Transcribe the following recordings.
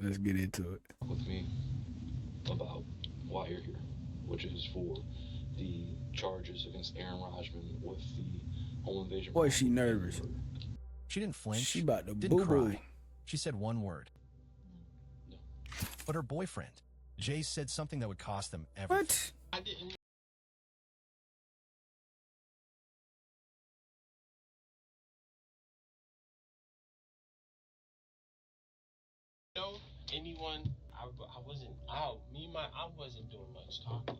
Let's get into it. With me about why you're here, which is for the charges against Aaron Rajman with the home invasion. Boy, she nervous. She didn't flinch. She about to didn't boo-boo. cry. She said one word. No. But her boyfriend, Jay, said something that would cost them everything. What? I didn't know anyone. I wasn't out. I wasn't doing much talking.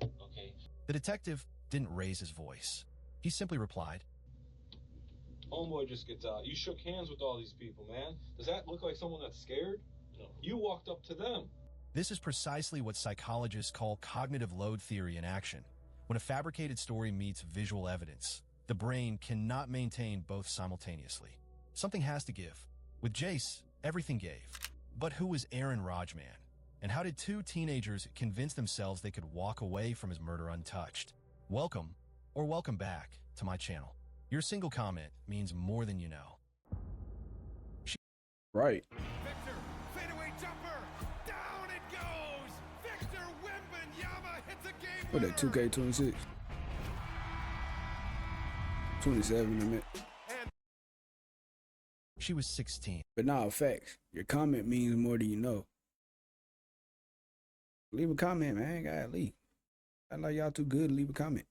Okay. The detective didn't raise his voice. He simply replied, Homeboy just gets out. You shook hands with all these people, man. Does that look like someone that's scared? No. You walked up to them. This is precisely what psychologists call cognitive load theory in action. When a fabricated story meets visual evidence, the brain cannot maintain both simultaneously. Something has to give. With Jace, everything gave. But who was Aaron Rajman? And how did two teenagers convince themselves they could walk away from his murder untouched? Welcome, or welcome back, to my channel. Your single comment means more than you know. Right. Victor, fadeaway jumper, down it goes. Victor Wembanyama hits a game What winner. that, 2K26? 27 in a minute. She was 16. But nah, facts. Your comment means more than you know. Leave a comment, man. God, leave. I like y'all too good to leave a comment.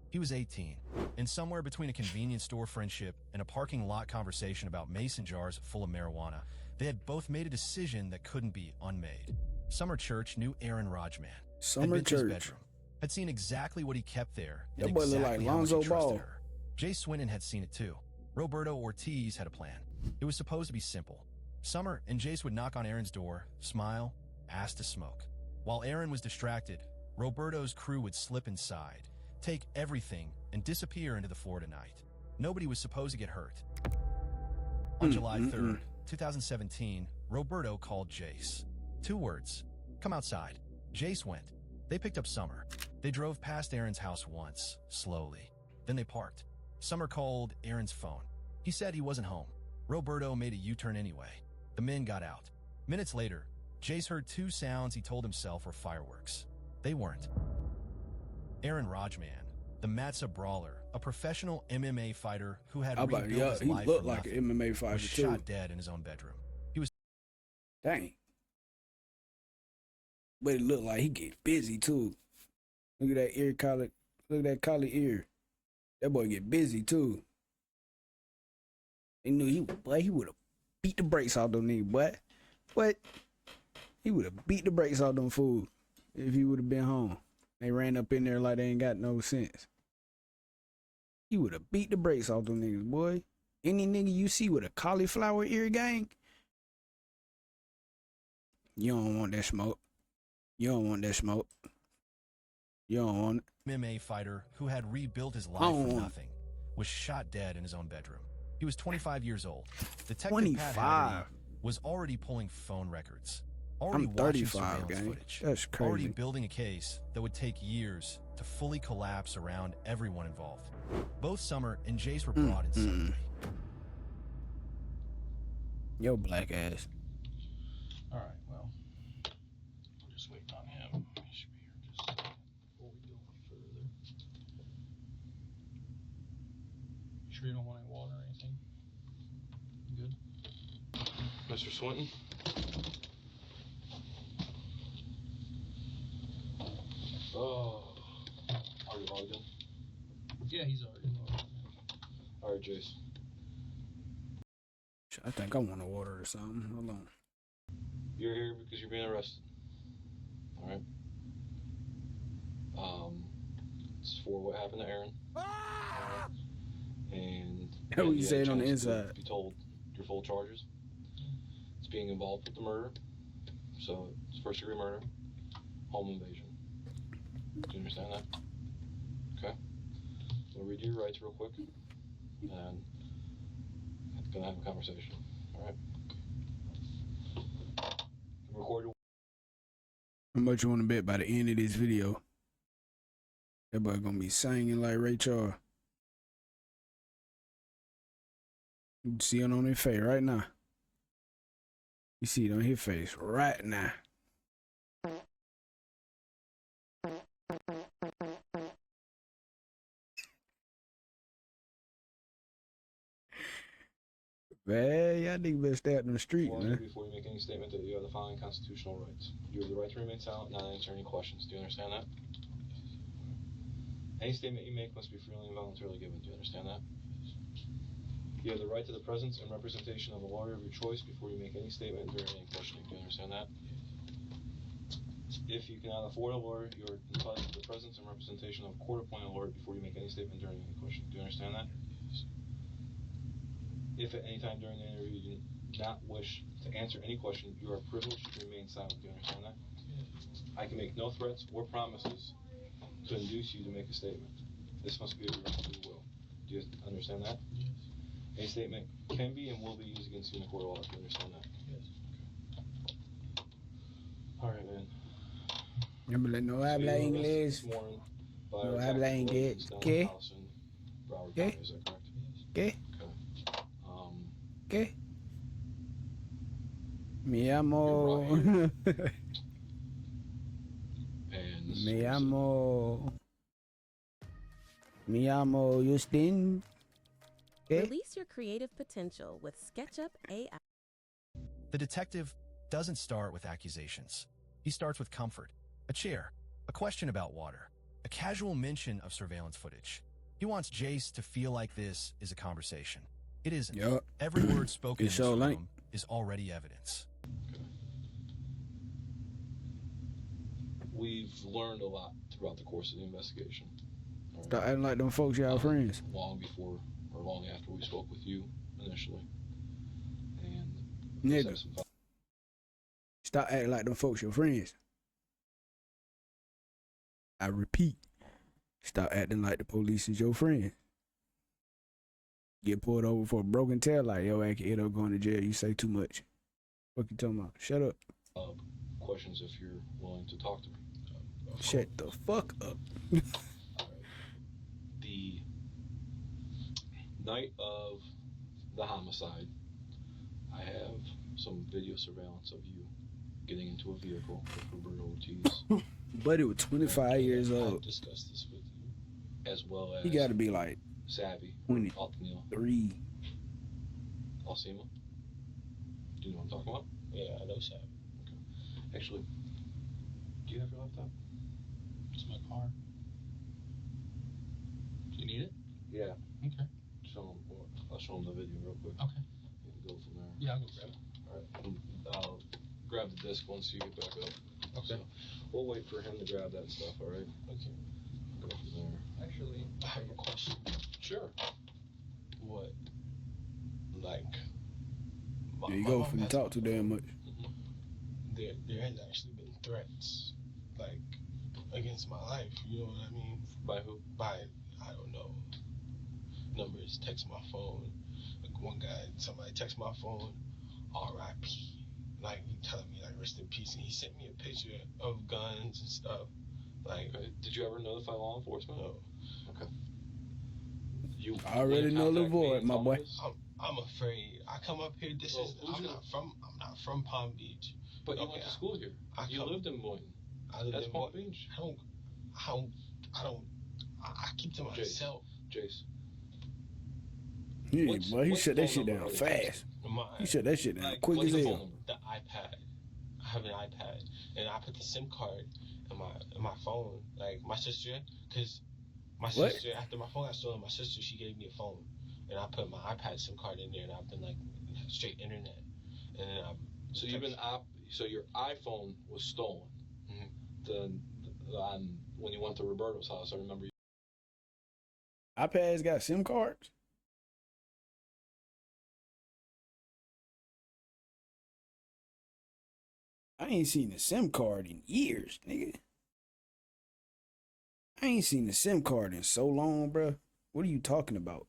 He was 18, and somewhere between a convenience store friendship and a parking lot conversation about mason jars full of marijuana, they had both made a decision that couldn't be unmade. Summer Church knew Aaron Rajman. Summer had been to his Church. bedroom, had seen exactly what he kept there. That and boy look exactly like how much he Lonzo trusted Ball. her. Jay Swinton had seen it too. Roberto Ortiz had a plan. It was supposed to be simple. Summer and Jace would knock on Aaron's door, smile, ask to smoke. While Aaron was distracted, Roberto's crew would slip inside, take everything, and disappear into the Florida night. Nobody was supposed to get hurt. On July 3rd, 2017, Roberto called Jace. 2 words, come outside. Jace went. They picked up Summer. They drove past Aaron's house once, slowly. Then they parked. Summer called Aaron's phone. He said he wasn't home. Roberto made a U-turn anyway. The men got out. Minutes later, Jace heard 2 sounds he told himself were fireworks. They weren't. Aaron Rajman, the Matza Brawler, a professional MMA fighter who had rebuilt his He life looked from like nothing, an MMA fighter was too. shot dead in his own bedroom. He was Dang. But it looked like he get busy too. Look at that ear collar. Look at that collar ear. That boy get busy too. He knew he would have beat the brakes off them niggas, boy. What? He would have beat the brakes off them fools if he would have been home. They ran up in there like they ain't got no sense. He would have beat the brakes off them niggas, boy. Any nigga you see with a cauliflower ear, gang, you don't want that smoke. You don't want that smoke. You don't want it. MMA fighter who had rebuilt his life Oh. from nothing, was shot dead in his own bedroom. He was 25 years old. Detective 25? Pat Haggerty was already pulling phone records, already I'm watching 35, surveillance gang. footage, That's already crazy. building a case that would take years to fully collapse around everyone involved. Both Summer and Jace were brought in separately. Yo, black ass. All right, well, we're just waiting on him. He should be here just before we go any further. You sure you don't want any water or anything? You good? Mr. Swinton? Oh, are you logged in? Yeah, he's already logged in. All right, Jace. I think I want a water or something. Hold on. You're here because you're being arrested. All right. It's for what happened to Aaron. Ah! And How you had say a it on the chance to inside? Be told your full charges. It's being involved with the murder. So it's first degree murder, home invasion. Do you understand that? Okay. We'll read you your rights real quick, and I'm gonna have a conversation. All right. Record your. How much you want to bet by the end of this video? That boy gonna be singing like Ray Charles. You can see it on their face right now. You see it on his face right now. Man, y'all niggas better stay out in the street, Warn you man. before you make any statement that you have the following constitutional rights. You have the right to remain silent, not answer any questions. Do you understand that? Any statement you make must be freely and voluntarily given. Do you understand that? You have the right to the presence and representation of a lawyer of your choice before you make any statement during any questioning. Do you understand that? If you cannot afford a lawyer, you are entitled to the presence and representation of a court-appointed lawyer before you make any statement during any questioning. Do you understand that? If at any time during the interview you do not wish to answer any question, you are privileged to remain silent. Do you understand that? I can make no threats or promises to induce you to make a statement. This must be of your own free will. Do you understand that? Yes. A statement can be and will be used against you in a court of law. Do you understand that? Yes. All right, man. Remember, like, no So habla you were arrested inglés. this morning by No our habla tactical inglés. agents down ¿Qué? at the house in Broward ¿Qué? County. Is that correct? ¿Qué? Okay. ¿Qué? Me llamo. And this is Me what it said. llamo. Me llamo Justin. ¿Qué? Release your creative potential with SketchUp AI. The detective doesn't start with accusations. He starts with comfort, a chair, a question about water, a casual mention of surveillance footage. He wants Jace to feel like this is a conversation. It isn't. Yup. Every word spoken in It this sure ain't. room is already evidence. We've learned a lot throughout the course of the investigation. All right? Stop acting like them folks y'all friends. Long before or long after we spoke with you initially. And Nigga. set some Stop acting like them folks your friends. I repeat, stop acting like the police is your friend. Get pulled over for a broken tail light, yo, I can end up going to jail. You say too much. What you talking about? Shut up. questions if you're willing to talk to me. Shut the fuck up. All right. The night of the homicide, I have some video surveillance of you getting into a vehicle with Roberto Ortiz. Buddy was 25 years I've old. discussed this with you. As well as He gotta be like Savvy, 23. Altanil, Alcima. Do you know what I'm talking about? Yeah, I know Savvy. Actually, do you have your laptop? It's my car. Do you need it? Yeah. Okay. I'll show him the video real quick. Okay. You can go from there. Yeah, I'll go grab it. All right. And I'll grab the disc once you get back up. Okay. So we'll wait for him to grab that stuff, all right? Okay. Go from there. Actually, I have a question. Sure. What? Like, There you my go, mom finna has talk my too damn phone. much. There has actually been threats, like, against my life. You know what I mean? By who? By, I don't know, numbers, text my phone. Like one guy, somebody text my phone, R.I.P. Like he telling me like rest in peace, and he sent me a picture of guns and stuff. Like, Okay. Did you ever notify law enforcement? no, Okay. You I already will know the contact me void, and my tell me boy. this? I'm afraid. I come up here. This Well, is who's I'm gonna- not from Palm Beach. But you Okay, went to school here. I You come- lived in Boynton. I live That's in Palm Boynton. Beach. I keep to myself. Jace. Yeah, What's- boy, he what shut that phone shit number down are they fast. My, He shut that shit down like, quick what's as the hell. phone number? the iPad. I have an iPad, and I put the SIM card in my phone. Like my sister, because my What? sister, after my phone got stolen, my sister she gave me a phone, and I put my iPad SIM card in there, and I've been like straight internet, and then I. So you've been so your iPhone was stolen. Mhm. When you went to Roberto's house, I remember. iPads got SIM cards? I ain't seen a SIM card in years, nigga. I ain't seen a SIM card in so long, bruh. What are you talking about?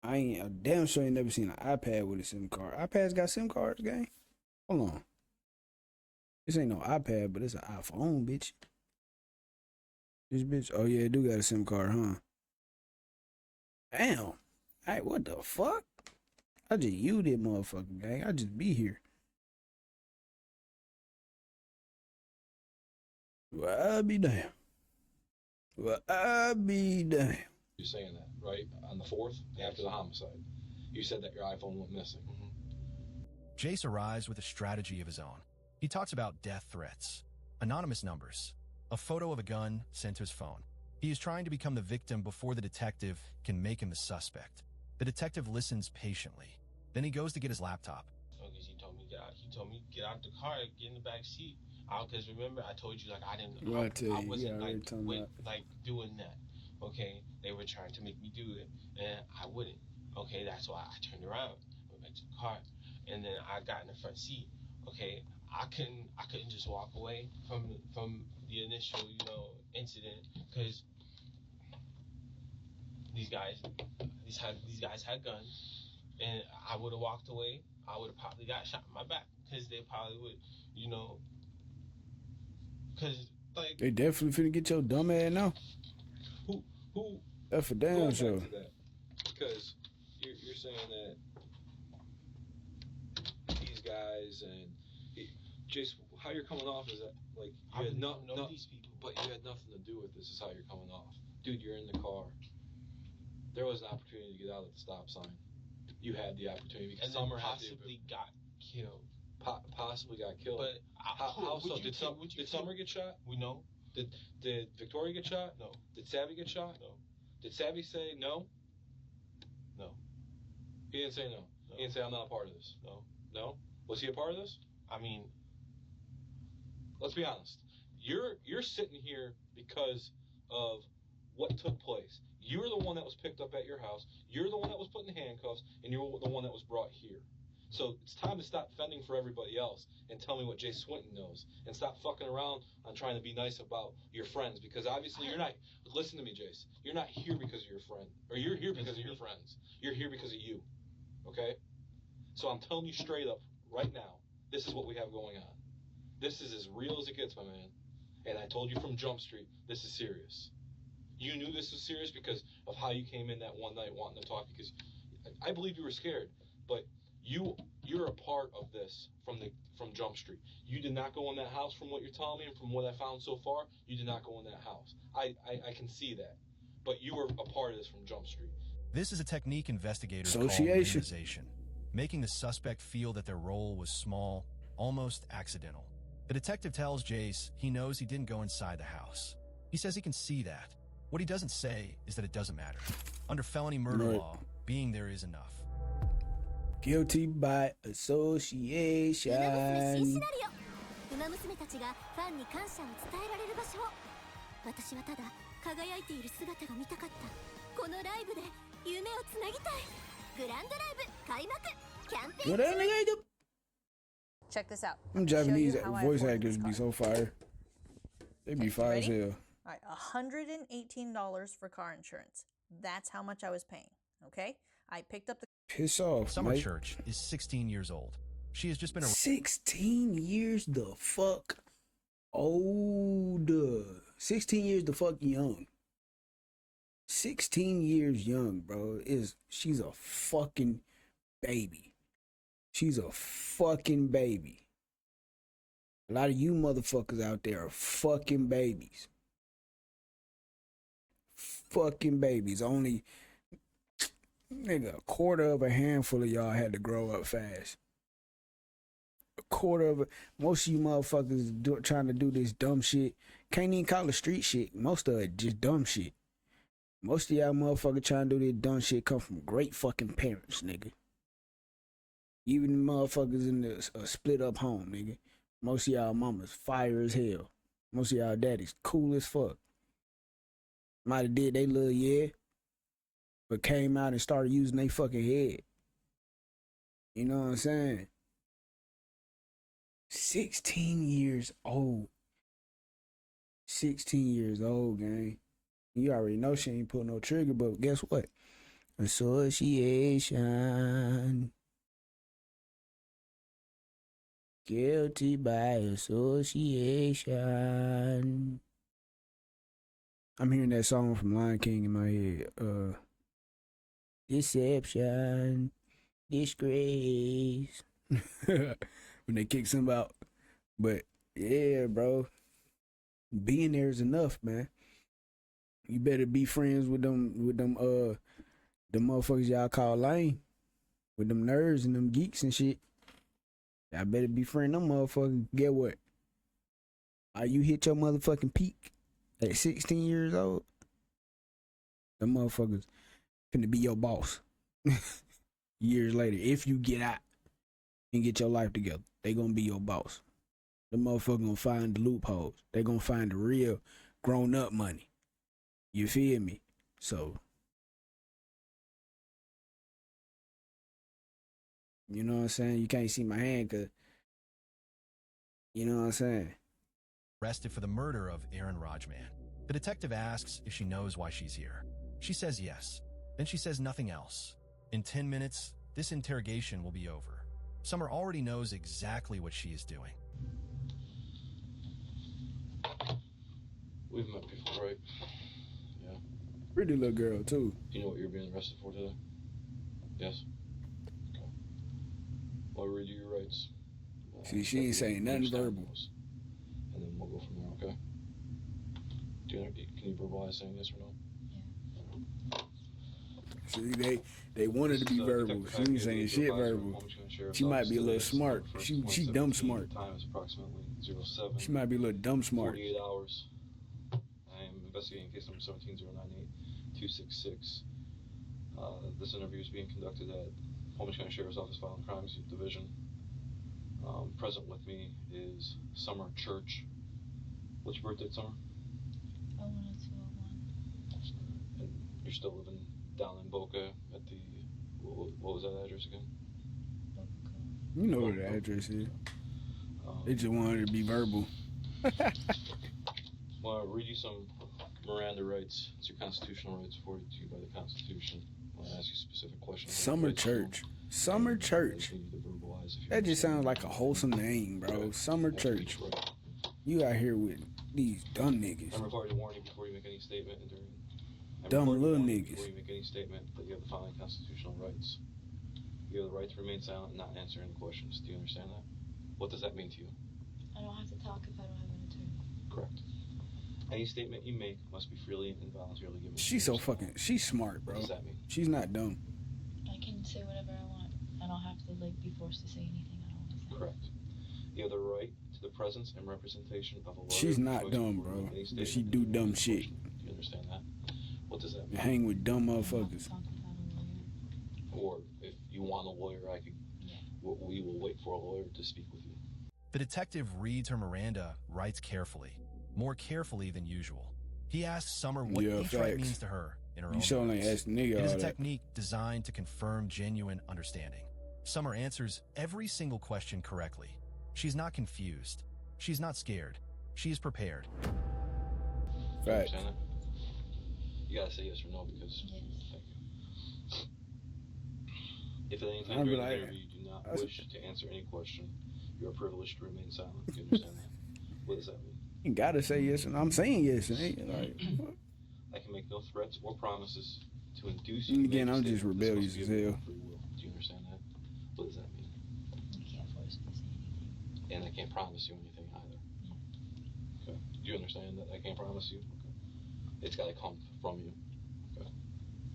I damn sure ain't never seen an iPad with a SIM card. iPads got SIM cards, gang? Hold on. This ain't no iPad, but it's an iPhone, bitch. This bitch, oh yeah, it do got a SIM card, huh? Damn. Hey, what the fuck? I just you that motherfucking gang. I just be here. Well, I be damn. Well, I be damn. You're saying that, right? On the 4th, after the homicide, you said that your iPhone went missing. Jace arrives with a strategy of his own. He talks about death threats, anonymous numbers, a photo of a gun sent to his phone. He is trying to become the victim before the detective can make him the suspect. The detective listens patiently. Then he goes to get his laptop. Because he told me get out. He told me get out the car, get in the back seat. Because remember, I told you like I didn't. Well, I tell you, I wasn't yeah, like doing that. Okay, they were trying to make me do it, and I wouldn't. Okay, that's why I turned around, went back to the car, and then I got in the front seat. Okay, I couldn't just walk away from the initial incident because these guys had guns, and I would have walked away. I would have probably got shot in my back because they probably would, because like they definitely finna get your dumb ass now. Who? That's for damn sure. Because you're saying that these guys and Jace, how you're coming off is that like you had know these people, but you had nothing to do with this. Is how you're coming off, dude. You're in the car. There was an opportunity to get out at the stop sign. You had the opportunity because Summer possibly got killed. Possibly got killed. But how so? Did Summer get shot? We know. Did Victoria get shot? No. Did Savvy get shot? No. Did Savvy say no? No. He didn't say no. He didn't say I'm not a part of this. No. No? Was he a part of this? I mean, let's be honest. You're sitting here because of what took place. You're the one that was picked up at your house. You're the one that was put in handcuffs, and you're the one that was brought here. So it's time to stop fending for everybody else and tell me what Jay Swinton knows. And stop fucking around on trying to be nice about your friends. Because obviously you're not, listen to me, Jace. You're not here because of your friend. Or you're here because of your friends. You're here because of you. Okay? So I'm telling you straight up, right now, this is what we have going on. This is as real as it gets, my man. And I told you from Jump Street, this is serious. You knew this was serious because of how you came in that one night wanting to talk. Because I believe you were scared. But you're a part of this from Jump Street. You did not go in that house from what you're telling me and from what I found so far. You did not go in that house. I can see that. But you were a part of this from Jump Street. This is a technique investigators call minimization, making the suspect feel that their role was small, almost accidental. The detective tells Jace he knows he didn't go inside the house. He says he can see that. What he doesn't say is that it doesn't matter. Under felony murder law, being there is enough. Guilty by association. 馬娘たちがファンに感謝を伝えられる場所を。私はただ輝いている姿が見たかった。このライブで夢をつなぎたい。グランドライブ開幕キャンペーン。Check this out. Them Japanese voice actors be so fire. They be fire as hell. All right, $118 for car insurance. That's how much I was paying. Okay, I picked up the. Piss off, Summer mate. Church is 16 years old. She has just been 16 years the fuck older. 16 years the fuck young. 16 years young, bro. She's a fucking baby. She's a fucking baby. A lot of you motherfuckers out there are fucking babies. Fucking babies. Only, nigga, a quarter of a handful of y'all had to grow up fast. A quarter of it. Most of you motherfuckers trying to do this dumb shit. Can't even call it street shit. Most of it just dumb shit. Most of y'all motherfuckers trying to do this dumb shit come from great fucking parents, nigga. Even the motherfuckers in the split up home, nigga. Most of y'all mamas fire as hell. Most of y'all daddies cool as fuck. Might have did they little yeah, but came out and started using they fucking head. You know what I'm saying? 16 years old. 16 years old, gang. You already know she ain't pulling no trigger, but guess what? Association. Guilty by association. I'm hearing that song from Lion King in my head. Deception. Disgrace. When they kick some out. But yeah, bro. Being there is enough, man. You better be friends with them motherfuckers y'all call lame. With them nerds and them geeks and shit. Y'all better be friend them motherfuckers. Get what? You hit your motherfucking peak at 16 years old. Them motherfuckers finna be your boss. Years later, if you get out and get your life together, they gonna be your boss. The motherfucker gonna find the loopholes. They gonna find the real grown up money. You feel me? So, you know what I'm saying? You can't see my hand, cause you know what I'm saying? Arrested for the murder of Aaron Rajman. The detective asks if she knows why she's here. She says yes. Then she says nothing else. In 10 minutes, this interrogation will be over. Summer already knows exactly what she is doing. We've met before, right? Yeah. Pretty little girl, too. You know what you're being arrested for today? Yes? Okay. I'll read you your rights. See, she ain't saying nothing verbal. And then we'll go from there, okay? Can you verbalize saying yes or no? See, they wanted to be verbal. She ain't saying shit verbal. She might be a little smart. She dumb smart. Time is approximately 07. She might be a little dumb smart. 48 hours. I am investigating case number 17098266. This interview is being conducted at Palm Beach County Sheriff's Office Violent Crimes Division. Present with me is Summer Church. What's your birthday, Summer? 01201. And you're still living down in Boca at the, what was that address again? You know what the address is. They just wanted her to be verbal. Well, I'll read you some Miranda rights. It's your constitutional rights afforded to you by the Constitution. I'll ask you specific questions. Summer Church. Summer Church. That just sounds like a wholesome name, bro. Summer Church. You out here with these dumb niggas. I'm required to warn you before you make any statement. Dumb little niggas. Before you make any statement that you have the following constitutional rights. You have the right to remain silent and not answer any questions. Do you understand that? What does that mean to you? I don't have to talk if I don't have an attorney. Correct. Any statement you make must be freely and voluntarily given. She's so fucking, she's smart, bro. What does that mean? She's not dumb. I can say whatever I want. I don't have to be forced to say anything I don't want to say. Correct. You have the right to the presence and representation of a lawyer. She's not dumb, bro. But she do dumb shit. Do you understand that? What does that mean? Hang with dumb motherfuckers. Or if you want a lawyer, we will wait for a lawyer to speak with you. The detective reads her Miranda rights carefully, more carefully than usual. He asks Summer what each right means to her in her own words. Ask nigga It is all a that. technique designed to confirm genuine understanding. Summer answers every single question correctly. She's not confused. She's not scared. She is prepared. Right. You gotta say yes or no because. Yes. Thank you. If at any time during the interview you do not wish to answer any question, you are privileged to remain silent. Do you understand that? What does that mean? You gotta say yes, and I'm saying yes. And I can make no threats or promises to induce you. Again, I'm just rebellious as hell. Do you understand that? What does that mean? You can't force me to say anything. And I can't promise you anything either. Okay. Do you understand that? I can't promise you. Okay. It's got to come from you. Okay.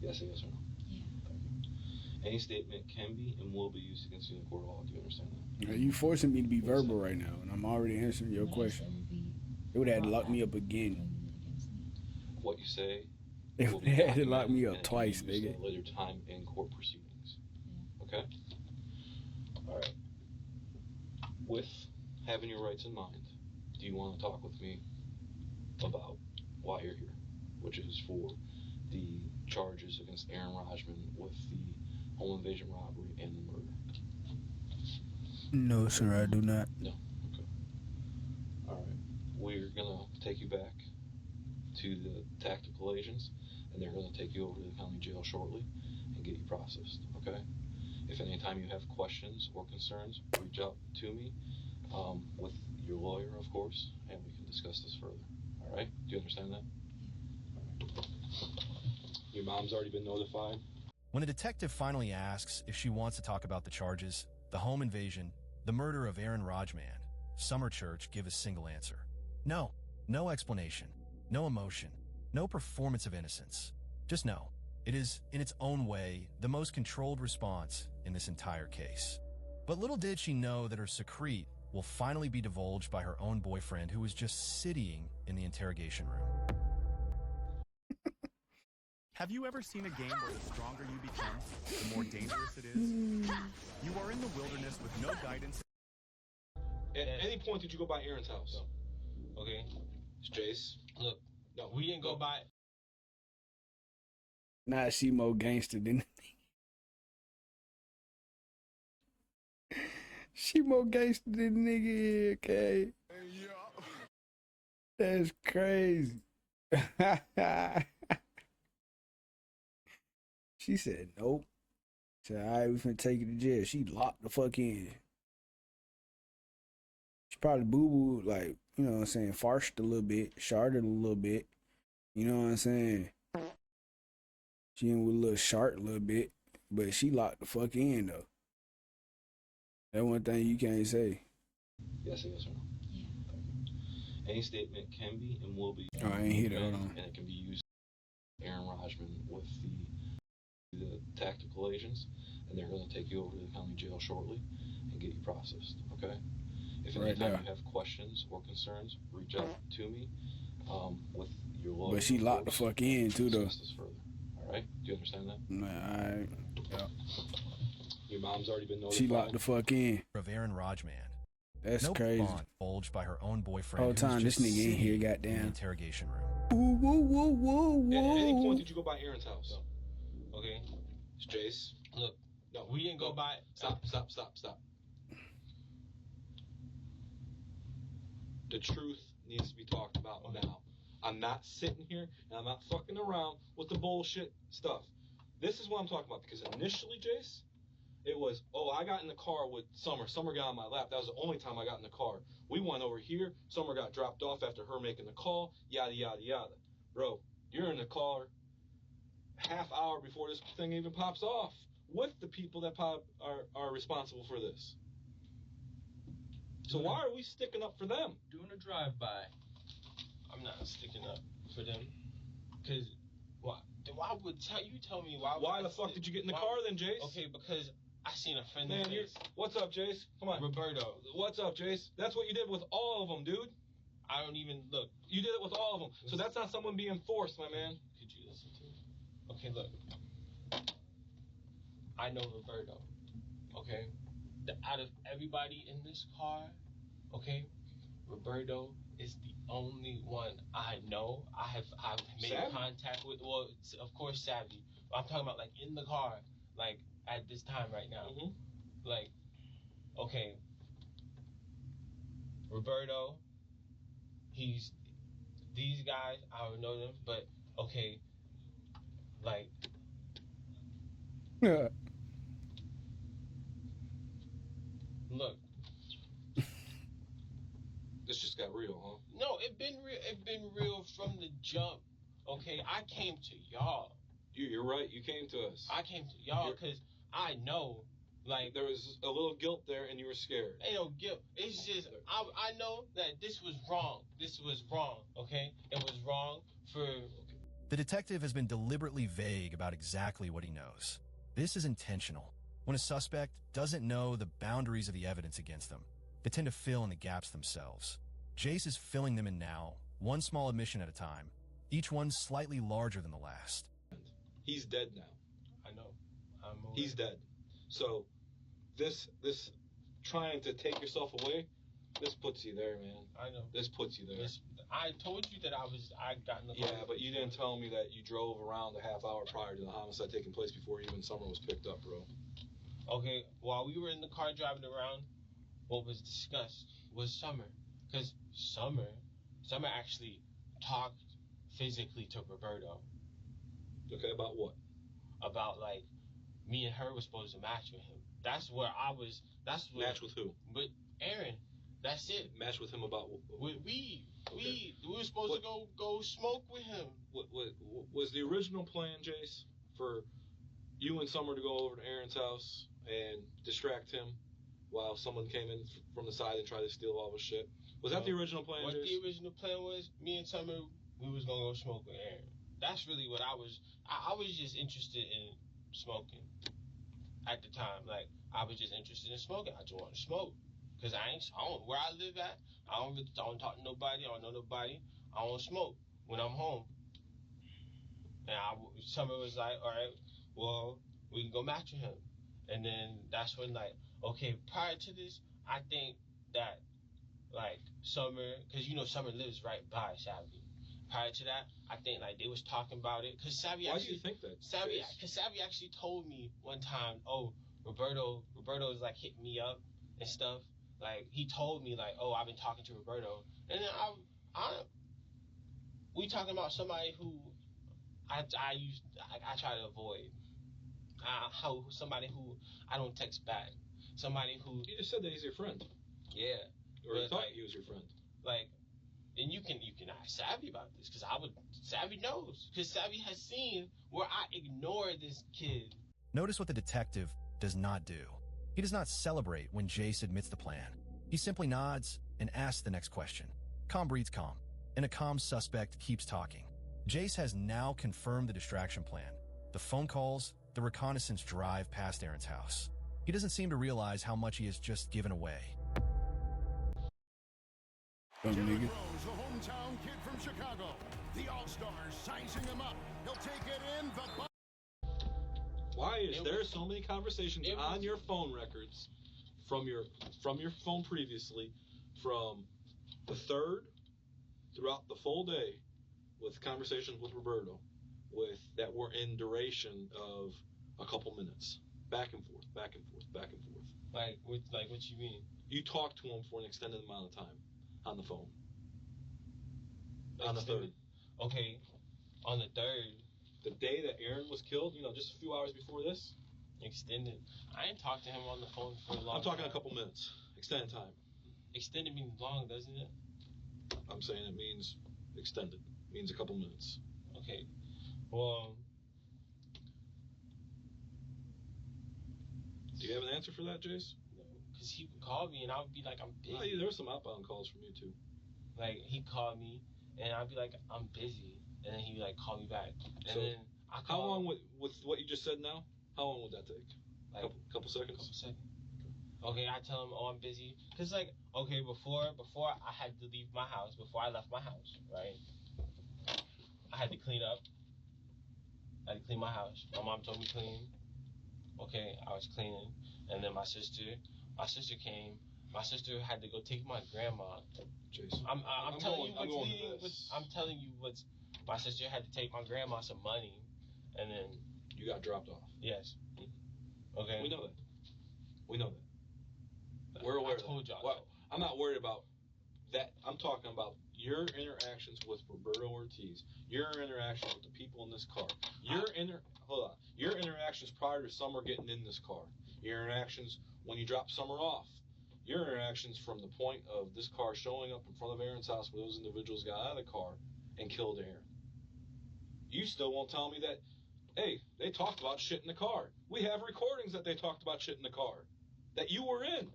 You gotta say yes or no. Yeah. Thank you. Any statement can be and will be used against you in the court of law. Do you understand that? You forcing me to be verbal right now, and I'm already answering your question. They would have had to lock me up again. What you say. They would have had to lock me up twice, nigga. At later time in court proceedings. Okay. All right. With having your rights in mind, do you want to talk with me about why you're here, which is for the charges against Aaron Rajman with the home invasion robbery and the murder? No, sir, I do not. No. Okay. All right. We're gonna take you back to the tactical agents, and they're gonna take you over to the county jail shortly and get you processed. Okay. If any time you have questions or concerns, reach out to me with your lawyer, of course, and we can discuss this further. All right? Do you understand that? All right. Your mom's already been notified? When a detective finally asks if she wants to talk about the charges, the home invasion, the murder of Aaron Rajman, Summer Church give a single answer. No. No explanation. No emotion. No performance of innocence. Just no. It is, in its own way, the most controlled response in this entire case. But little did she know that her secret will finally be divulged by her own boyfriend who was just sitting in the interrogation room. Have you ever seen a game where the stronger you become, the more dangerous it is? You are in the wilderness with no guidance. At any point did you go by Aaron's house? No. Okay. It's Jace. Look, no, we didn't go by. Nah, she more gangster than she more gangster than the nigga, okay? That's crazy. She said, nope. Said, all right, we finna take you to jail. She locked the fuck in. She probably boo-boo, like, you know what I'm saying, farched a little bit, sharded a little bit. You know what I'm saying? She in with a little shark a little bit, but she locked the fuck in, though. That one thing you can't say. Yes or no? Yeah. Any statement can be and will be. Oh, I ain't hear that. Hold on. And it can be used. Aaron Rajman with the tactical agents, and they're going to take you over to the county jail shortly and get you processed. Okay. If anytime you have questions or concerns, reach out to me with your lawyer. But she locked the fuck in too, though. Discuss this further. All right. Do you understand that? Nah, all right. Yeah. Your mom's already been notified. She locked the fuck in. Of Aaron Rajman. That's no crazy. Bond bulged by her own boyfriend. Whole time this nigga in here, in the goddamn. interrogation room. Whoa, whoa, whoa, whoa. At any point did you go by Aaron's house? No. Okay. It's Jace. Look, no, we didn't go by. Stop. The truth needs to be talked about now. I'm not sitting here and I'm not fucking around with the bullshit stuff. This is what I'm talking about, because initially, Jace, it was, oh, I got in the car with Summer. Summer got on my lap. That was the only time I got in the car. We went over here. Summer got dropped off after her making the call. Yada, yada, yada. Bro, you're in the car half hour before this thing even pops off with the people that are responsible for this. So why are we sticking up for them? Doing a drive-by. I'm not sticking up for them. Because, why would you tell me why? Why the fuck did you get in the car then, Jace? Okay, because I seen a friend. Man, what's up, Jace? Come on. Roberto. What's up, Jace? That's what you did with all of them, dude. I don't even look. You did it with all of them. So that's not someone being forced, my man. Could you listen to me? Okay, look. I know Roberto. Okay? Out of everybody in this car, okay, Roberto is the only one I know. I've made Savvy? contact with. Well, of course, Savvy. I'm talking about like in the car, like at this time right now. Mm-hmm. Like, okay, Roberto. These guys. I don't know them, but okay, like. Yeah. Look. This just got real, huh? No, it been real from the jump. Okay, I came to y'all. You're right. You came to us. I came to y'all because I know, like, there was a little guilt there, and you were scared. Ain't no guilt. It's just I know that this was wrong. This was wrong. Okay, it was wrong for. The detective has been deliberately vague about exactly what he knows. This is intentional. When a suspect doesn't know the boundaries of the evidence against them, they tend to fill in the gaps themselves. Jace is filling them in now, one small admission at a time, each one slightly larger than the last. He's dead now. I know. He's dead. So, this trying to take yourself away, this puts you there, man. I know. This puts you there. I told you that I got in the car. Yeah, but you didn't tell me that you drove around a half hour prior to the homicide taking place before even Summer was picked up, bro. Okay, while we were in the car driving around, what was discussed was Summer. Because Summer actually talked physically to Roberto. Okay, about what? About, like, me and her were supposed to match with him. That's where I was. Match with who? With Aaron. That's it. Match with him about what? With we were supposed to go smoke with him. What was the original plan, Jace, for you and Summer to go over to Aaron's house and distract him while someone came in from the side and tried to steal all his shit. Was that the original plan, What Jace? the original plan was, me and Summer, we was gonna go smoke with Aaron. That's really what I was just interested in smoking at the time. Like, I was just interested in smoking. I just wanted to smoke. Because I don't, where I live at, I don't talk to nobody. I don't know nobody. I don't smoke when I'm home. And Summer was like, all right, well, we can go match with him. And then that's when, like, okay, prior to this, I think that, like, Summer, because, you know, Summer lives right by Savvy. Prior to that, I think, like, they was talking about it. Because Savvy Why actually... do you think that? Because Savvy actually told me one time, oh, Roberto is, like, hitting me up and stuff. Like, he told me, like, oh, I've been talking to Roberto. And then we talking about somebody who I try to avoid. Somebody who I don't text back. Somebody who... You just said that he's your friend. Yeah. Or you thought he was your friend. Like, and you can ask Savvy about this, because Savvy knows. Because Savvy has seen where I ignore this kid. Notice what the detective does not do. He does not celebrate when Jace admits the plan. He simply nods and asks the next question. Calm breeds calm, and a calm suspect keeps talking. Jace has now confirmed the distraction plan. The phone calls, the reconnaissance drive past Aaron's house. He doesn't seem to realize how much he has just given away. Derrick Rose, a hometown kid from Chicago. The All-Stars sizing him up. He'll take it in the... Why is there so many conversations on your phone records from your phone previously, from the 3rd throughout the full day, with conversations with Roberto, that were in duration of a couple minutes, back and forth, back and forth, back and forth. Like what you mean? You talked to him for an extended amount of time on the phone. On the 3rd. Okay, on the 3rd. The day that Aaron was killed, just a few hours before this. Extended. I ain't talked to him on the phone for a long time. I'm talking a couple minutes. Extended time. Extended means long, doesn't it? I'm saying it means extended. It means a couple minutes. Okay. Well... Do you have an answer for that, Jace? No. Because he would call me and I would be like, I'm busy. Oh, yeah, there were some outbound calls from you, too. Like, he'd call me and I'd be like, I'm busy. And then he'd, like, call me back. And so, then how long with what you just said now? How long would that take? Like, couple seconds? Couple seconds. Okay, I tell him, oh, I'm busy. Because, like, okay, before I had to leave my house, before I left my house, right? I had to clean up. I had to clean my house. My mom told me to clean. Okay, I was cleaning. And then my sister came. My sister had to go take my grandma. Jason, I'm telling you what's my sister had to take my grandma some money, and then you got dropped off. Yes. Okay. We know that. We're aware. I told y'all. Well, I'm not worried about that. I'm talking about your interactions with Roberto Ortiz. Your interactions with the people in this car. Your interactions prior to Summer getting in this car. Your interactions when you drop Summer off. Your interactions from the point of this car showing up in front of Aaron's house where those individuals got out of the car and killed Aaron. You still won't tell me that, hey, they talked about shit in the car. We have recordings that they talked about shit in the car that you were in.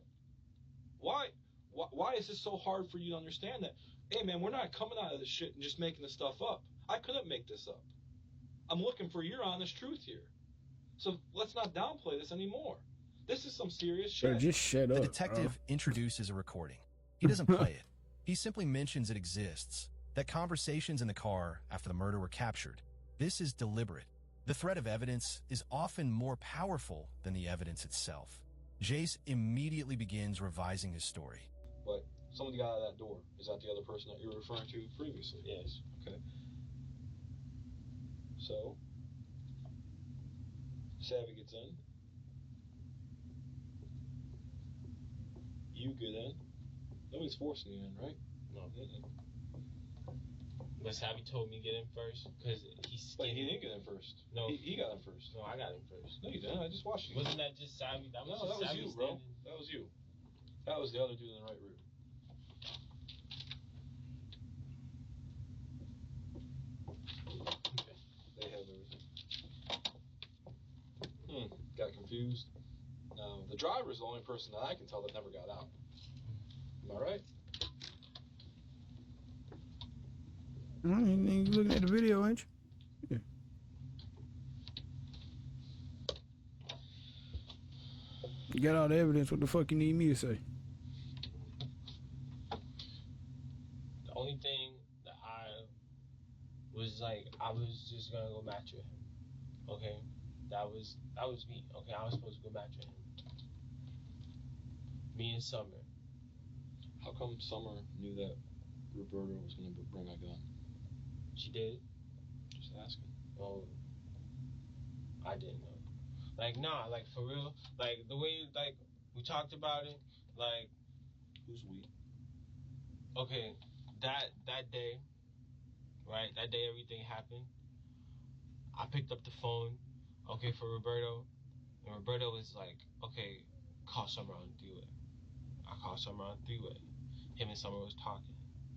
Why is this so hard for you to understand that? Hey, man, we're not coming out of this shit and just making this stuff up. I couldn't make this up. I'm looking for your honest truth here. So let's not downplay this anymore. This is some serious shit. Bro, just shut up. The detective introduces a recording. He doesn't play it. He simply mentions it exists, that conversations in the car after the murder were captured. This is deliberate. The threat of evidence is often more powerful than the evidence itself. Jace immediately begins revising his story. But somebody got out of that door. Is that the other person that you were referring to previously? Yes. Okay. So, Savvy gets in. You get in. Nobody's forcing you in, right? No. But Savvy told me get in first because he's. But he didn't get in first. No, he got in first. No, I got in first. No, you didn't. I just watched you. Wasn't that just Savvy? That was you, bro. That was you. That was the other dude in the right room. Okay. They have everything. confused. Now, the driver is the only person that I can tell that never got out. Am I right? You looking at the video, ain't you? You got all the evidence. What the fuck you need me to say? The only thing that I was like, I was just gonna go match with him. Okay, that was me. Okay, I was supposed to go match with him. Me and Summer. How come Summer knew that Roberto was going to bring a gun? She did. Just asking. Oh, I didn't know. Like, nah, like for real. Like the way like we talked about it. Like, who's we? Okay, that day, right? That day everything happened. I picked up the phone, okay, for Roberto, and Roberto was like, okay, call Summer on the three-way. I called Summer on the three-way. Him and Summer was talking.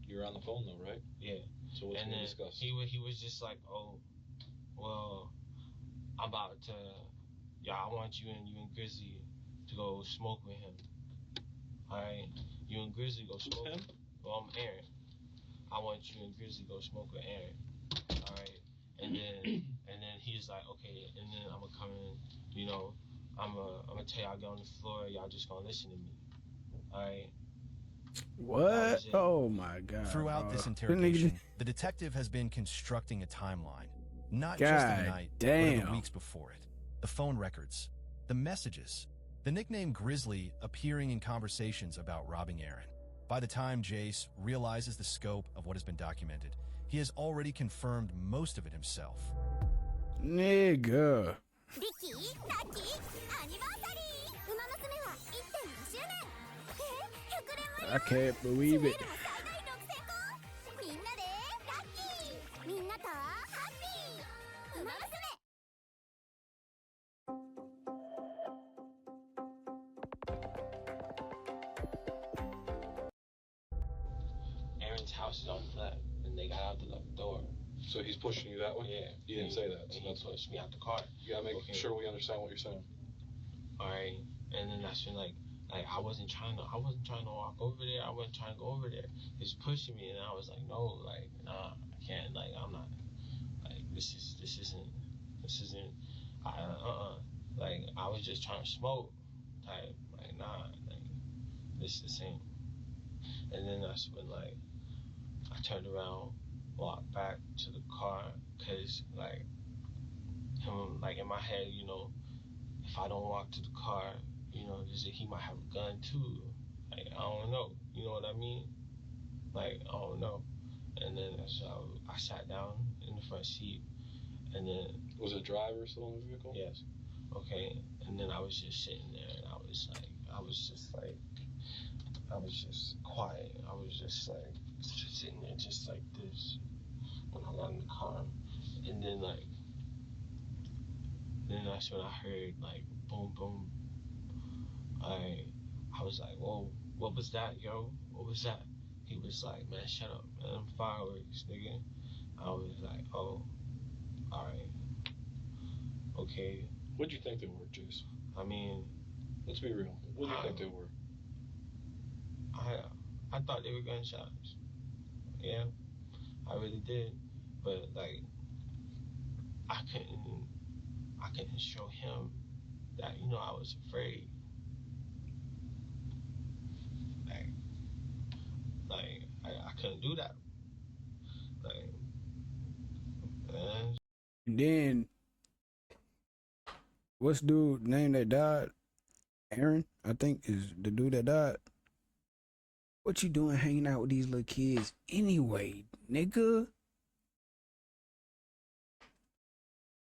You were on the phone though, right? Yeah. So what's being discussed? He was just like, oh, well, I'm about to, I want you and Grizzly to go smoke with him. All right, you and Grizzly go smoke. Him? Well, I'm Aaron. I want you and Grizzly go smoke with Aaron. All right, and then he's like, okay, and then I'm gonna come in, you know, I'm gonna tell y'all get on the floor. Y'all just gonna listen to me. All right. What? Oh my God. Throughout this interrogation, the detective has been constructing a timeline. Not just of the night, but of the weeks before it. The phone records, the messages, the nickname Grizzly appearing in conversations about robbing Aaron. By the time Jace realizes the scope of what has been documented, he has already confirmed most of it himself. Nigga. I can't believe it. Aaron's house is on the left, and they got out the left door. So he's pushing you that way? Yeah. You didn't say that. So he pushed me out the car. You gotta make sure we understand what you're saying. All right, and then that's when like I wasn't trying to walk over there. I wasn't trying to go over there. He's pushing me, and I was like, no, like nah, I can't. Like I'm not. Like this isn't. Like I was just trying to smoke. Type like nah, like this isn't. And then that's when like I turned around, walked back to the car, cause like him like in my head, you know, if I don't walk to the car, you know, he might have a gun too. Like I don't know, you know what I mean? Like I don't know. And then so I sat down in the front seat, and then was the driver still in the vehicle? Yes. Okay. And then I was just sitting there, and I was just quiet. I was just like sitting there, just like this, when I got in the car, and then that's when I heard like boom, boom. I was like, whoa, what was that, yo? What was that? He was like, man, shut up, man, fireworks, nigga. I was like, oh, all right, okay. What'd you think they were, Jace? I mean, let's be real. What do you think they were? I thought they were gunshots. Yeah, I really did. But like, I couldn't show him that, you know, I was afraid. Like I couldn't do that. Like, man. And then, what's the dude name that died? Aaron, I think, is the dude that died. What you doing hanging out with these little kids anyway, nigga?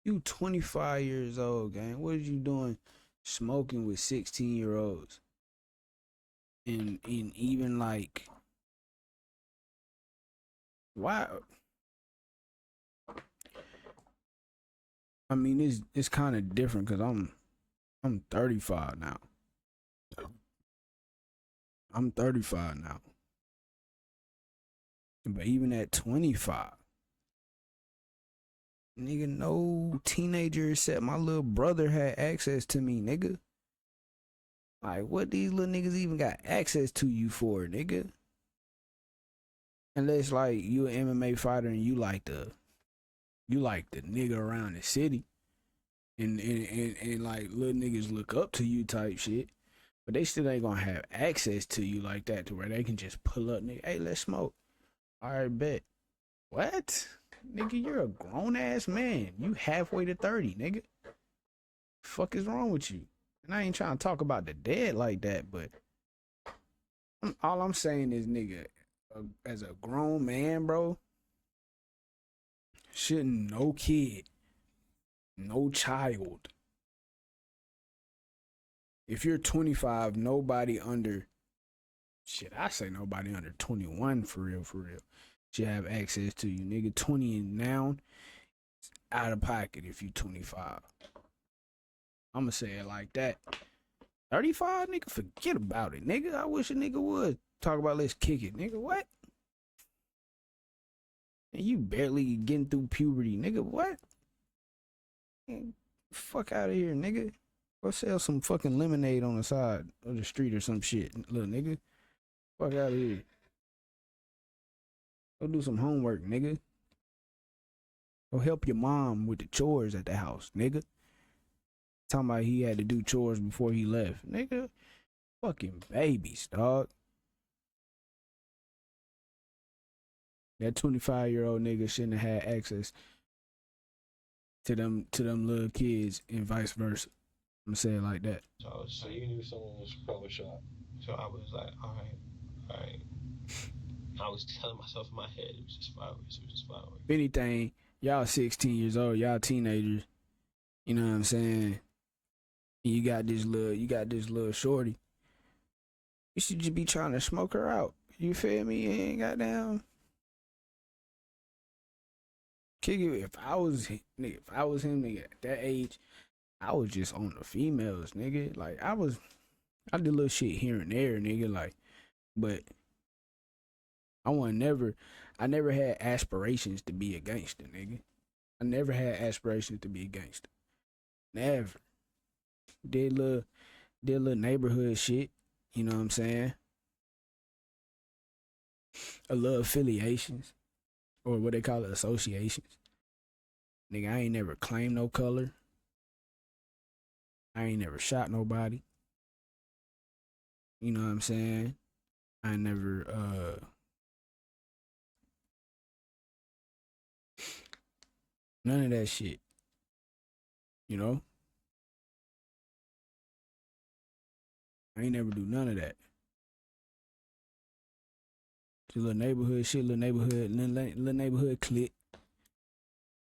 You 25 years old, gang. What are you doing smoking with 16-year-olds? And even like, why? I mean, it's kind of different because I'm 35 now. I'm 35 now. But even at 25, Nigga, no teenager except my little brother had access to me, nigga. Like, what these little niggas even got access to you for, nigga? Unless, like, you an MMA fighter and you like the nigga around the city. And like, little niggas look up to you type shit. But they still ain't gonna have access to you like that to where they can just pull up, nigga, hey, let's smoke. All right, bet. What? Nigga, you're a grown-ass man. You halfway to 30, nigga. Fuck is wrong with you? And I ain't trying to talk about the dead like that, but all I'm saying is, nigga, as a grown man, bro, shouldn't no kid, no child. If you're 25, nobody under, I say nobody under 21 for real, should have access to you, nigga. 20 and now, it's out of pocket if you 25. I'ma say it like that. 35, nigga, forget about it, nigga. I wish a nigga would talk about let's kick it, nigga. What? And you barely getting through puberty, nigga. What? Man, fuck out of here, nigga. Go sell some fucking lemonade on the side of the street or some shit, little nigga. Fuck out of here. Go do some homework, nigga. Go help your mom with the chores at the house, nigga. Talking about he had to do chores before he left. Nigga, fucking babies, dog. That 25-year-old nigga shouldn't have had access to them little kids and vice versa. I'm gonna say it like that. So you knew someone was probably shot. So I was like, all right. I was telling myself in my head it was just fireworks. If anything, y'all 16 years old, y'all teenagers. You know what I'm saying? You got this little shorty. You should just be trying to smoke her out. You feel me? You ain't goddamn kick it. If I was him, nigga, at that age, I was just on the females, nigga. Like I did little shit here and there, nigga. Like, but I never had aspirations to be a gangster, nigga. I never had aspirations to be a gangster. Never. Did little neighborhood shit, you know what I'm saying? A little affiliations, or what they call it, associations. Nigga, I ain't never claimed no color. I ain't never shot nobody. You know what I'm saying? I never, none of that shit. You know? I ain't never do none of that. Just little neighborhood shit, little neighborhood clique.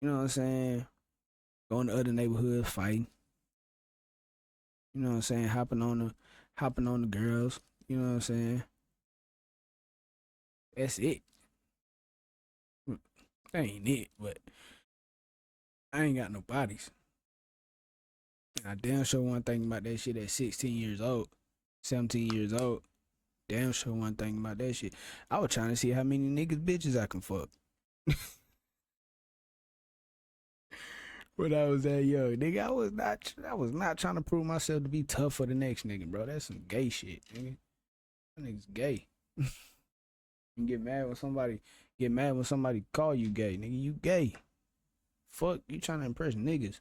You know what I'm saying? Going to other neighborhoods, fighting. You know what I'm saying? Hopping on the girls. You know what I'm saying? That's it. That ain't it, but I ain't got no bodies. And I damn sure one thing about that shit at 16 years old, 17 years old. Damn sure one thing about that shit. I was trying to see how many bitches I can fuck. When I was that young, nigga, I was not trying to prove myself to be tough for the next nigga, bro. That's some gay shit, nigga. That nigga's gay. You get mad when somebody call you gay, nigga. You gay. Fuck, you trying to impress niggas.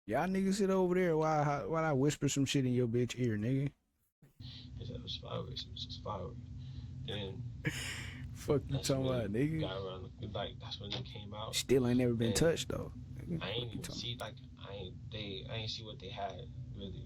Y'all niggas sit over there while I whisper some shit in your bitch ear, nigga. It was fireworks. It was just fireworks. And fuck you talking about, nigga? Got around, like that's when they came out. Still ain't never been touched though. Nigga. I ain't even see I ain't see what they had really.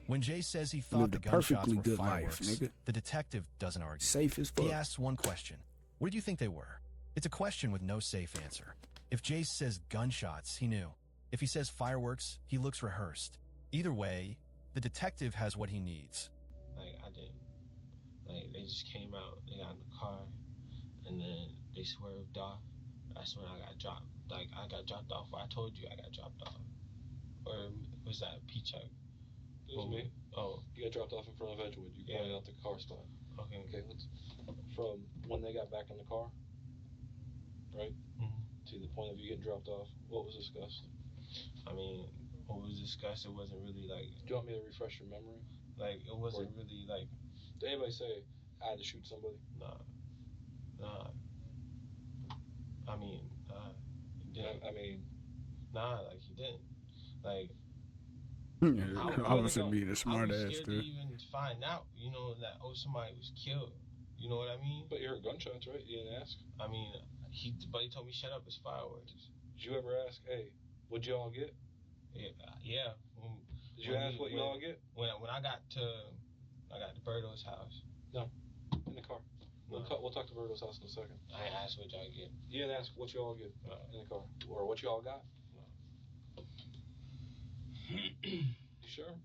When Jay says he thought the gunshots were fireworks, the detective doesn't argue. Safe as fuck. He asks one question: where do you think they were? It's a question with no safe answer. If Jay says gunshots, he knew. If he says fireworks, he looks rehearsed. Either way, the detective has what he needs. Like, I didn't. Like, they just came out, they got in the car, and then they swerved off. That's when I got dropped. Like, I got dropped off. I told you I got dropped off. Or was that P-Chuck? It was me. Oh. You got dropped off in front of Edgewood. You pointed out the car spot. Okay. Okay, let's... From when they got back in the car, right? Mm-hmm. to the point of you getting dropped off. What was discussed? I mean, what was discussed, it wasn't really like... Do you want me to refresh your memory? Like, it wasn't really like... Did anybody say, I had to shoot somebody? Nah. I mean, he didn't. I mean... Nah, like, he didn't. Like... I was being a smart ass, I was scared to even find out, you know, that, oh, somebody was killed. You know what I mean? But you heard gunshots, right? You didn't ask? I mean, but he told me, shut up, it's fireworks. Did you ever ask, hey, what'd you all get? Yeah. Did you ask what you all get? When I got to Berto's house. No, in the car. No. We'll talk to Berto's house in a second. I asked what y'all get. You didn't ask what you all get in the car? Or what you all got? No. You sure?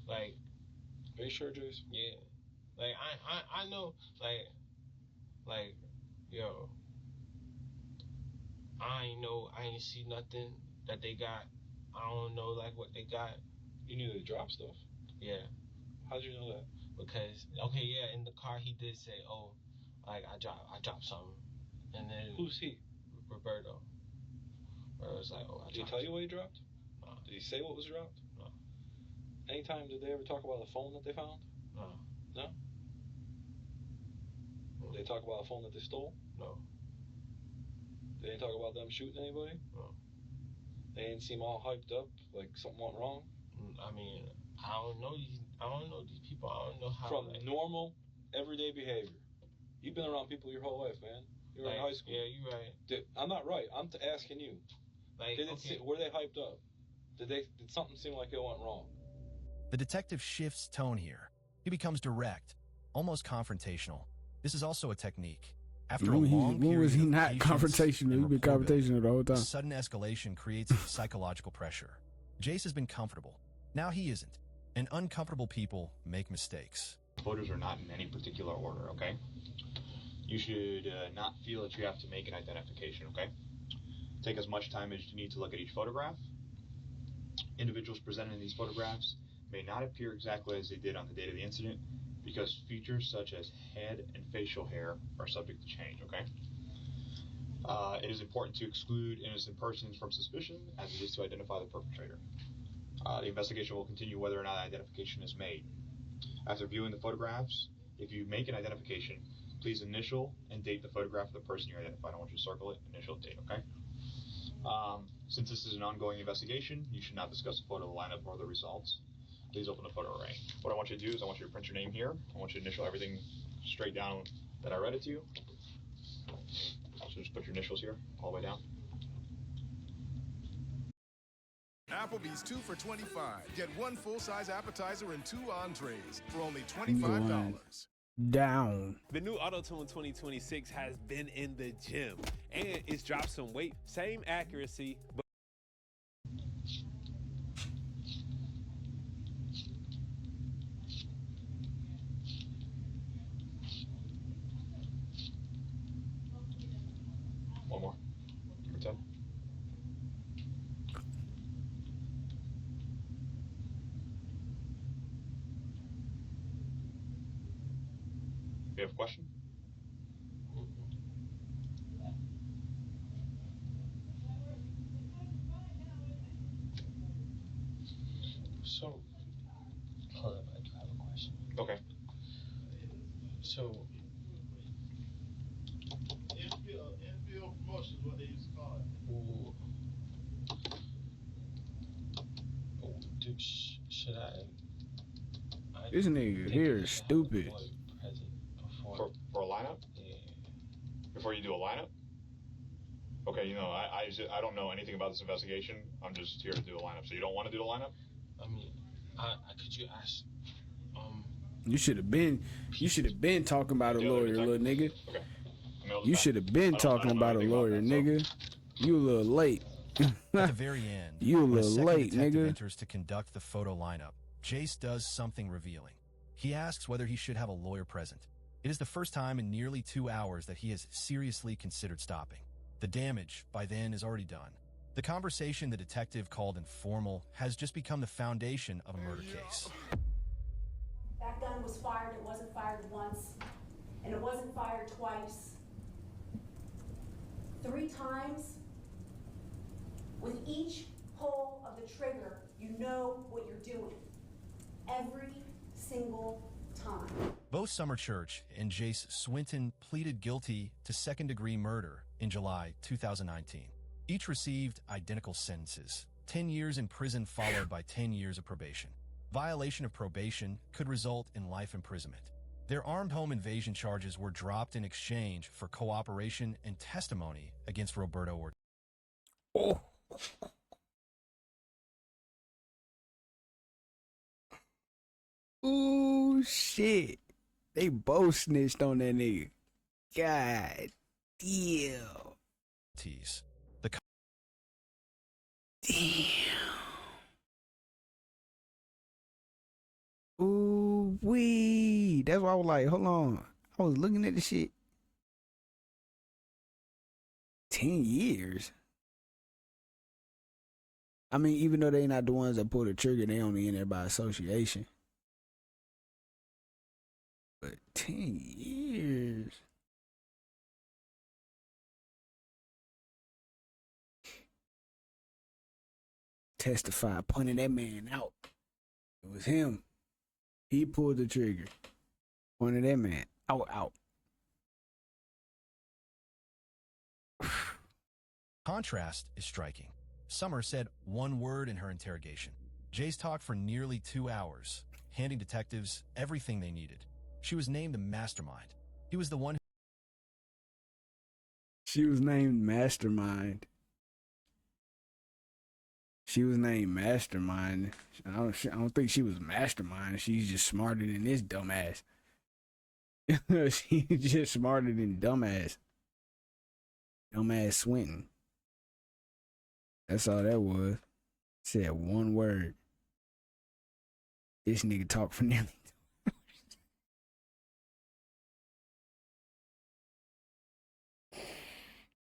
Like... Are you sure, Jace? Yeah. Like, I know, like, yo, I ain't see nothing that they got. I don't know, like, what they got. You knew they dropped stuff? Yeah. How'd you know that? Because, okay, yeah, in the car he did say, oh, like, I dropped something. And then... Who's he? Roberto. Where it was like, oh, I dropped... Did he tell you what he dropped? No. Did he say what was dropped? No. Anytime did they ever talk about the phone that they found? No. No? Did they talk about a phone that they stole? No. They didn't talk about them shooting anybody? No. They didn't seem all hyped up, like something went wrong? I mean, I don't know these people. I don't know how... From normal, everyday behavior. You've been around people your whole life, man. You were in high school. Yeah, you're right. I'm not right. I'm asking you. Like, were they hyped up? Did something seem like it went wrong? The detective shifts tone here. He becomes direct, almost confrontational. This is also a technique. After a long period was he of not patience confrontational? and He'd been rapport building, confrontational the whole time. Sudden escalation creates psychological pressure. Jace has been comfortable. Now he isn't. And uncomfortable people make mistakes. Photos are not in any particular order, okay? You should not feel that you have to make an identification, okay? Take as much time as you need to look at each photograph. Individuals presented in these photographs may not appear exactly as they did on the date of the incident because features such as head and facial hair are subject to change, okay? It is important to exclude innocent persons from suspicion as it is to identify the perpetrator. The investigation will continue whether or not identification is made. After viewing the photographs, if you make an identification, please initial and date the photograph of the person you identified. I want you to circle it, initial, date, okay? Since this is an ongoing investigation, you should not discuss the photo lineup or the results. Please open the photo array. What I want you to do is I want you to print your name here. I want you to initial everything straight down that I read it to you. So just put your initials here, all the way down. Applebee's 2 for $25. Get 1 full-size appetizer and 2 entrees for only $25. Down. The new Auto-Tune 2026 has been in the gym and it's dropped some weight. Same accuracy, but One more. Number 10. You have a question? So, hold up, I do have a question. Okay. So, NPO promotion is what they used to call it. ooh. Oh, dude, should I This nigga here is stupid. For a lineup? Yeah. Before you do a lineup? Okay, you know, I don't know anything about this investigation. I'm just here to do a lineup. So you don't want to do the lineup? I mean, could you ask? You should have been talking about a lawyer, little nigga. Okay. You should have been talking about a lawyer, nigga. You a little late. At the very end, you a when little second late, detective nigga. enters to conduct the photo lineup, Jace does something revealing. He asks whether he should have a lawyer present. It is the first time in nearly 2 hours that he has seriously considered stopping. The damage, by then, is already done. The conversation the detective called informal has just become the foundation of a murder case. That gun was fired, it wasn't fired once, and it wasn't fired twice. 3 times, with each pull of the trigger, you know what you're doing. Every single time. Both Summer Church and Jace Swinton pleaded guilty to second-degree murder in July 2019. Each received identical sentences, 10 years in prison followed by 10 years of probation. Violation of probation could result in life imprisonment. Their armed home invasion charges were dropped in exchange for cooperation and testimony against Roberto Ortiz. Oh. Ooh, shit. They both snitched on that nigga. God damn. The damn. Ooh, wee. That's why I was like, hold on. I was looking at the shit. 10 years. I mean, even though they not the ones that pull the trigger, they only in there by association. But 10 years. Testify, pointing that man out. It was him. He pulled the trigger. Pointed that man out. Contrast is striking. Summer said one word in her interrogation. Jace talked for nearly 2 hours, handing detectives everything they needed. She was named the mastermind. He was the one who... She was named Mastermind. She was named Mastermind. I don't think she was Mastermind. She's just smarter than this dumbass. She's just smarter than dumbass. Dumbass Swinton. That's all that was. Said one word. This nigga talked for nearly 2 hours.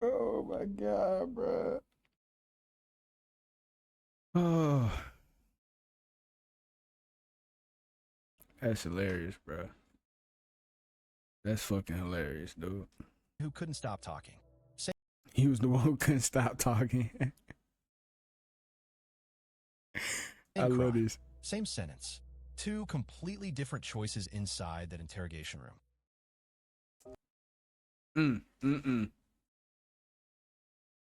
Oh my God, bro. Oh. That's hilarious, bro. That's fucking hilarious, dude. Who couldn't stop talking. He was the one who couldn't stop talking. I love this. Same sentence. 2 completely different choices inside that interrogation room.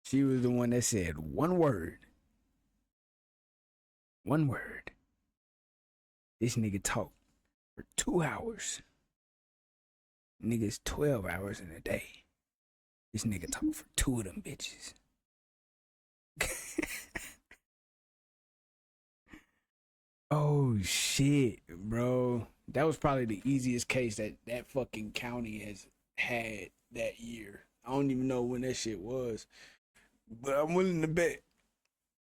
She was the one that said one word. One word. This nigga talked for 2 hours. Niggas 12 hours in a day. This nigga talked for 2 of them bitches. Oh shit, bro. That was probably the easiest case that fucking county has had that year. I don't even know when that shit was, but I'm willing to bet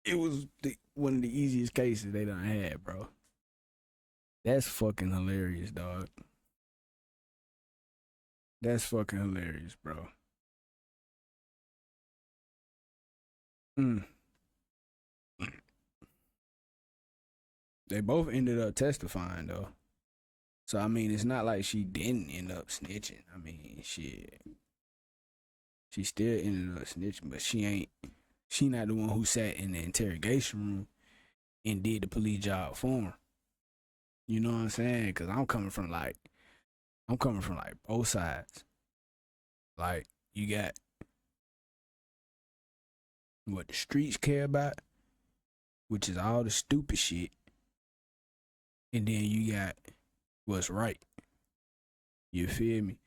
it was one of the easiest cases they done had, bro. That's fucking hilarious, dog. That's fucking hilarious, bro. They both ended up testifying, though. So, I mean, it's not like she didn't end up snitching. I mean, shit. She still ended up snitching, but she not the one who sat in the interrogation room and did the police job for her. You know what I'm saying? Because I'm coming from both sides. Like, you got what the streets care about, which is all the stupid shit. And then you got what's right. You feel me?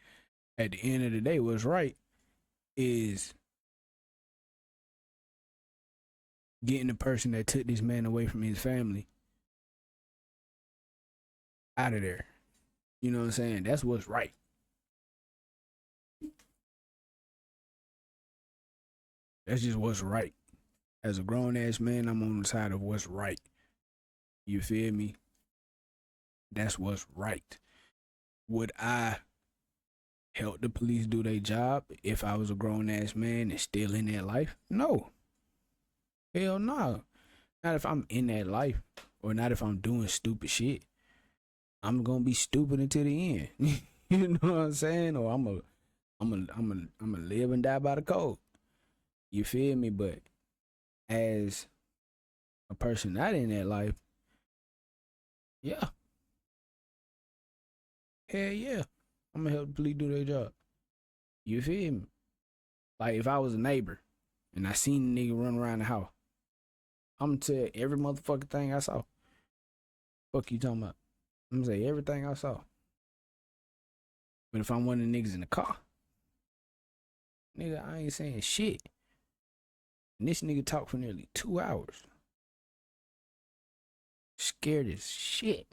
At the end of the day, what's right is getting the person that took this man away from his family out of there. You know what I'm saying? That's what's right. That's just what's right. As a grown-ass man, I'm on the side of what's right. You feel me? That's what's right. Would I help the police do their job if I was a grown-ass man and still in that life? No. Hell no. Not if I'm in that life, or not if I'm doing stupid shit. I'm gonna be stupid until the end. You know what I'm saying? Or I'm gonna live and die by the code. You feel me? But as a person not in that life, yeah. Hell yeah. I'm gonna help the police do their job. You feel me? Like if I was a neighbor and I seen a nigga run around the house, I'm gonna tell every motherfucking thing I saw. Fuck you talking about? I'm gonna say everything I saw. But if I'm one of the niggas in the car, nigga, I ain't saying shit. And this nigga talked for nearly 2 hours. Scared as shit.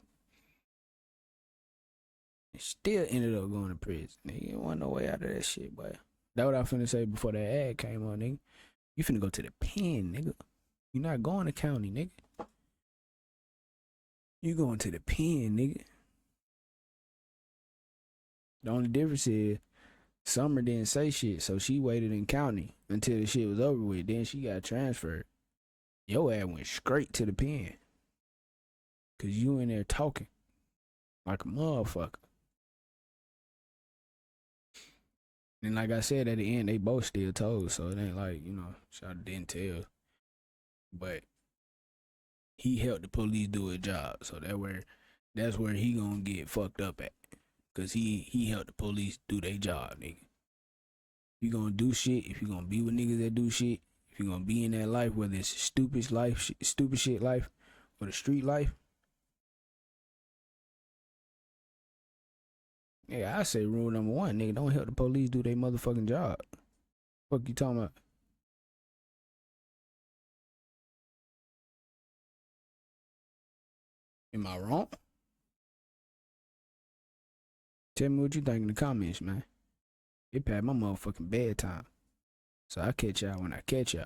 And still ended up going to prison. Nigga, ain't want no way out of that shit, boy. That what I finna say before that ad came on, nigga. You finna go to the pen, nigga. You not going to county, nigga. You going to the pen, nigga. The only difference is Summer didn't say shit, so she waited in county until the shit was over with. Then she got transferred. Your ass went straight to the pen. Cause you in there talking like a motherfucker. And like I said, at the end, they both still told, so it ain't like, you know, Shawty didn't tell. But he helped the police do a job, so that's where he gonna get fucked up at. Cause he helped the police do their job, nigga. If you gonna do shit, if you gonna be with niggas that do shit, if you gonna be in that life, whether it's stupid shit life, or the street life, yeah, I say rule number one, nigga, don't help the police do their motherfucking job. Fuck you talking about? Am I wrong? Tell me what you think in the comments, man. It past my motherfucking bedtime. So I catch y'all when I catch y'all.